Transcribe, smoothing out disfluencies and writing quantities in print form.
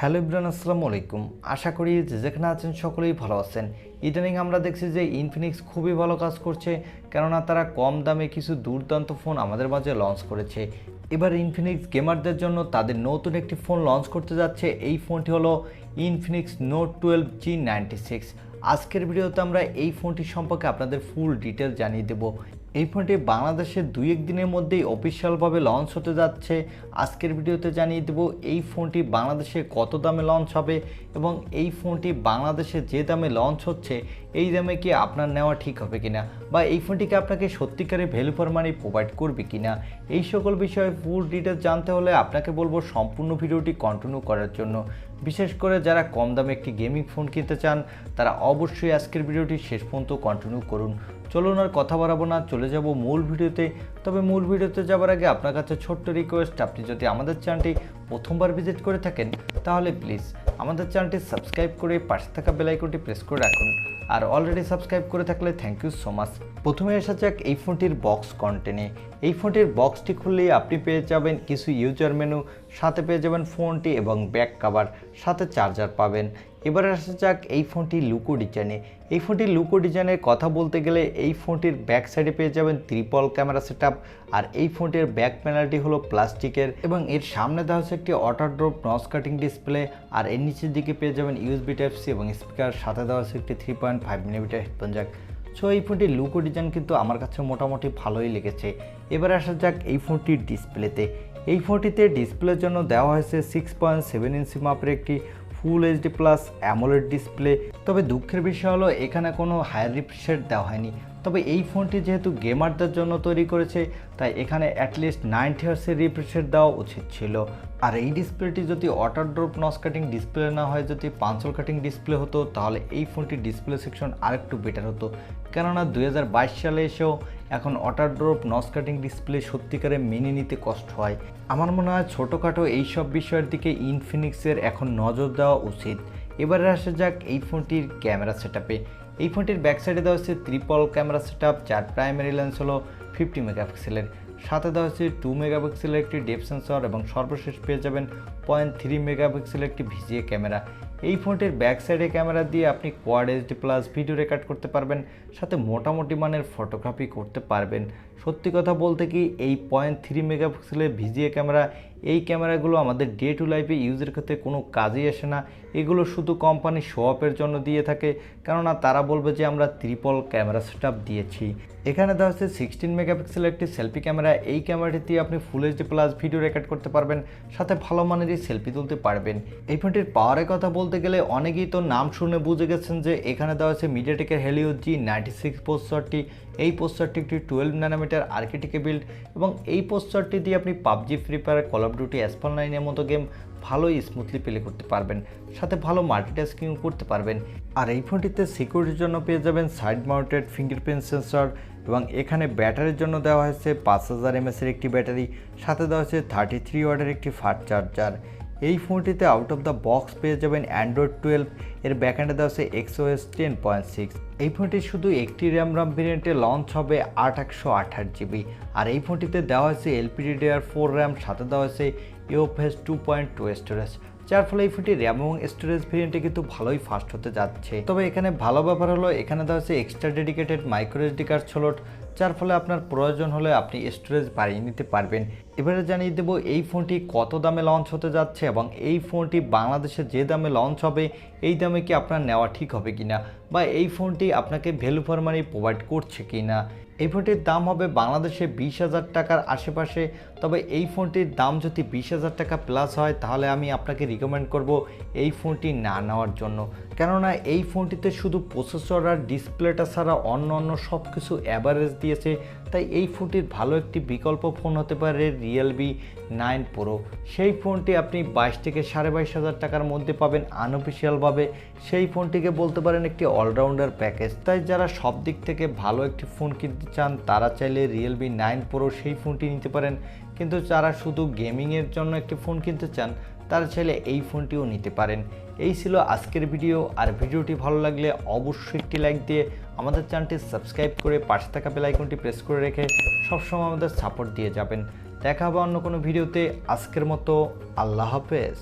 Hello Ibran, আসসালামু আলাইকুম। আশা করি যে যেখানে আছেন সকলেই ভালো আছেন। ইদানিং আমরা দেখছি যে ইনফিনিক্স খুবই ভালো কাজ করছে, কেননা তারা কম দামে কিছু দুর্দান্ত ফোন আমাদের মাঝে লঞ্চ করেছে। এবার ইনফিনিক্স গেমারদের জন্য তাদের নতুন একটি ফোন লঞ্চ করতে যাচ্ছে। এই ফোনটি হলো ইনফিনিক্স নোট 12 G96। আজকের ভিডিওতে আমরা এই ফোনটি সম্পর্কে আপনাদের ফুল ডিটেল জানিয়ে দেব। এই ফোনটি বাংলাদেশে 2-1 দিনের মধ্যেই অফিসিয়ালভাবে লঞ্চ হতে যাচ্ছে। আজকের ভিডিওতে জানিয়ে দেব এই ফোনটি বাংলাদেশে কত দামে লঞ্চ হবে এবং এই ফোনটি বাংলাদেশে যে দামে লঞ্চ হচ্ছে এই দামে কি আপনার নেওয়া ঠিক হবে কিনা, বা এই ফোনটিকে আপনাকে সত্যিকারে ভ্যালু ফর মানি প্রোভাইড করবে কিনা, এই সকল বিষয়ে ফুল ডিটেলস জানতে হলে আপনাকে বলবো সম্পূর্ণ ভিডিওটি কন্টিনিউ করার জন্য। বিশেষ করে যারা কম দামে একটি গেমিং ফোন কিনতে চান তারা অবশ্যই আজকের ভিডিওটি শেষ পর্যন্ত কন্টিনিউ করুন। চলুন আর কথা বাড়াবো না, চলে যাব মূল ভিডিওতে। তবে মূল ভিডিওতে যাবার আগে আপনার কাছে ছোট্ট রিকোয়েস্ট, আপনি যদি আমাদের চ্যানেলটি প্রথমবার ভিজিট করে থাকেন তাহলে প্লিজ আমাদের চ্যানেলটি সাবস্ক্রাইব করে পাশে থাকা বেল আইকনটি প্রেস করে রাখুন, আর অলরেডি সাবস্ক্রাইব করে থাকলে থ্যাংক ইউ সো মাচ। প্রথমে আসা যাক এই ফোনটির বক্স কন্টেন্টে। এই ফোনটির বক্সটি খুললেই আপনি পেয়ে যাবেন কিছু ইউজার মেনু, সাথে পেয়ে যাবেন ফোনটি এবং ব্যাক কভার, সাথে চার্জার পাবেন। এবারে আসা যাক এই ফোনটির লুকো ডিজাইনে। এই ফোনটির লুকো ডিজাইনের কথা বলতে গেলে এই ফোনটির ব্যাক সাইডে পেয়ে যাবেন ট্রিপল ক্যামেরা সেটআপ, আর এই ফোনটির ব্যাক প্যানেলটি হলো প্লাস্টিকের এবং এর সামনে দেওয়া হচ্ছে একটি auto drop notch cutting display, আর এর নিচের দিকে পেয়ে যাবেন ইউএসবি টাইপ সি এবং স্পিকার, সাথে দেওয়া হচ্ছে একটি 3.5mm হেডফোন জ্যাক। সো এই ফোনটির লুকো ডিজাইন কিন্তু আমার কাছে মোটামুটি ভালোই লেগেছে। এবার আসা যাক এই ফোনটির ডিসপ্লেতে। এই ফোনটিতে ডিসপ্লের জন্য দেওয়া হয়েছে 6.7 ইঞ্চি মাপের একটি full HD plus AMOLED display. তবে দুঃখের বিষয় হলো এখানে কোনো হায়ার রিফ্রেশ রেট দেওয়া হয়নি। তবে এই ফোনটি যেহেতু গেমারদের জন্য তৈরি করেছে তাই এখানে অ্যাটলিস্ট 90 হার্টজের রিফ্রেশ রেট দেওয়া উচিত ছিল। আর এই ডিসপ্লেটি যদি water drop notch cutting display না হয়, যদি পাঞ্চল কাটিং ডিসপ্লে হতো তাহলে এই ফোনটির ডিসপ্লে সেকশন আরেকটু বেটার হতো, কেননা 2022 সালে এসেও এখন water drop notch cutting display সত্যিকারে মেনে নিতে কষ্ট হয়। আমার মনে হয় ছোটোখাটো এইসব বিষয়ের দিকে ইনফিনিক্সের এখন নজর দেওয়া উচিত। এবারে আসা যাক এই ফোনটির ক্যামেরা সেটআপে। এই ফোনটির ব্যাক সাইডে দেওয়া হচ্ছে ট্রিপল ক্যামেরা সেটআপ, যার প্রাইমারি লেন্স হলো 50 মেগাপিক্সেলের, সাথে দেওয়া হচ্ছে 2 মেগাপিক্সেলের একটি ডেপথ সেন্সর এবং সর্বশেষ পেয়ে যাবেন 0.3 মেগাপিক্সেলের একটি ভিজিএ ক্যামেরা। এই ফোনটির ব্যাক সাইডে ক্যামেরা দিয়ে আপনি quad HD plus video record করতে পারবেন, সাথে মোটামুটি মানের ফটোগ্রাফি করতে পারবেন। সত্যি কথা বলতে কি এই 0.3 মেগাপিক্সেলের ভিজিএ ক্যামেরা, এই ক্যামেরাগুলো আমাদের ডে টু লাইফে ইউজের ক্ষেত্রে কোনো কাজেই আসে না। এগুলো শুধু কোম্পানি শো অফের জন্য দিয়ে থাকে, কেননা তারা বলবে যে আমরা ট্রিপল ক্যামেরা সেটআপ দিয়েছি। এখানে দেওয়া হচ্ছে 16 মেগাপিক্সেলের একটি সেলফি ক্যামেরা। এই ক্যামেরাটি দিয়ে আপনি full HD plus video record করতে পারবেন, সাথে ভালো মানেরই সেলফি তুলতে পারবেন। এই ফোনটির পাওয়ারের কথা বলতে গেলে অনেকেই তো নাম শুনে বুঝে গেছেন যে এখানে দেওয়া হচ্ছে মিডিয়াটেকের হেলিও G96 প্রসেসরটি। এই প্রসেসরটি একটি 12 ন্যানোমিটার আর্কিটেক্টে বিল্ড এবং এই প্রসেসরটি দিয়ে আপনি PUBG, free fire, call of duty, Asphalt 9-এর মতো গেম ভালোই স্মুথলি প্লে করতে পারবেন, সাথে ভালো মাল্টিটাস্কিং করতে পারবেন। আর এই ফোনটিতে সিকিউরিটির জন্য পেয়ে যাবেন সাইড মাউন্টেড ফিঙ্গারপ্রিন্ট সেন্সর এবং এখানে ব্যাটারির জন্য দেওয়া হয়েছে 5000 mAh একটি ব্যাটারি, সাথে দেওয়া হয়েছে 33 ওয়াটের একটি ফাস্ট চার্জার। এই ফোনটিতে আউট অফ দ্য বক্স পেয়ে যাবেন অ্যান্ড্রয়েড 12, এর ব্যাকএন্ডে দেওয়া হচ্ছে XOS 10.6। এই ফোনটি শুধু একটি র্যাম ভেরিয়েন্টে লঞ্চ হবে 8/128GB, আর এই ফোনটিতে দেওয়া হয়েছে LPDDR4 র্যাম, সাথে দেওয়া হয়েছে UFS 2.2 স্টোরেজ, যার ফলে এই ফোনটি র্যাম এবং স্টোরেজ ভেরিয়েন্টে কিন্তু ভালোই ফাস্ট হতে যাচ্ছে। তবে এখানে ভালো ব্যাপার হলো এখানে দেওয়া হচ্ছে extra dedicated micro SD card slot, যার ফলে আপনার প্রয়োজন হলে আপনি স্টোরেজ বাড়িয়ে নিতে পারবেন। এবারে জানিয়ে দেবো এই ফোনটি কত দামে লঞ্চ হতে যাচ্ছে এবং এই ফোনটি বাংলাদেশে যে দামে লঞ্চ হবে এই দামে কি আপনার নেওয়া ঠিক হবে কিনা, বা এই ফোনটি আপনাকে ভ্যালু ফর মানি প্রোভাইড করছে কিনা। এই ফোনটির দাম হবে বাংলাদেশে 20,000 টাকার আশেপাশে। তবে এই ফোনটির দাম যদি 20,000 টাকা প্লাস হয় তাহলে আমি আপনাকে রিকমেন্ড করব এই ফোনটি না নেওয়ার জন্য, কেননা এই ফোনটিতে শুধু প্রসেসর আর ডিসপ্লেটা ছাড়া অন্য সব কিছু অ্যাভারেজ দিয়েছে। তাই এই ফোনটির ভালো একটি বিকল্প ফোন হতে পারে Realme 9 Pro। সেই ফোনটি আপনি 22 থেকে 22,500 টাকার মধ্যে পাবেন আনঅফিসিয়ালভাবে। সেই ফোনটিকে বলতে পারেন একটি অলরাউন্ডার প্যাকেজ। তাই যারা সব দিক থেকে ভালো একটি ফোন কিনতে চান তারা চাইলে Realme 9 Pro সেই ফোনটি নিতে পারেন, কিন্তু যারা শুধু গেমিংয়ের জন্য একটি ফোন কিনতে চান তারা চাইলে এই ফোনটিও নিতে পারেন। এই ছিল আজকের ভিডিও। আর ভিডিওটি ভালো লাগলে অবশ্যই একটি লাইক দিয়ে আমাদের চ্যানেলটি সাবস্ক্রাইব করে পাশে থাকা বেল আইকনটি প্রেস করে রেখে সবসময় আমাদের সাপোর্ট দিয়ে যাবেন। দেখা হবে অন্য কোনো ভিডিওতে। আজকের মতো আল্লাহ হাফেজ।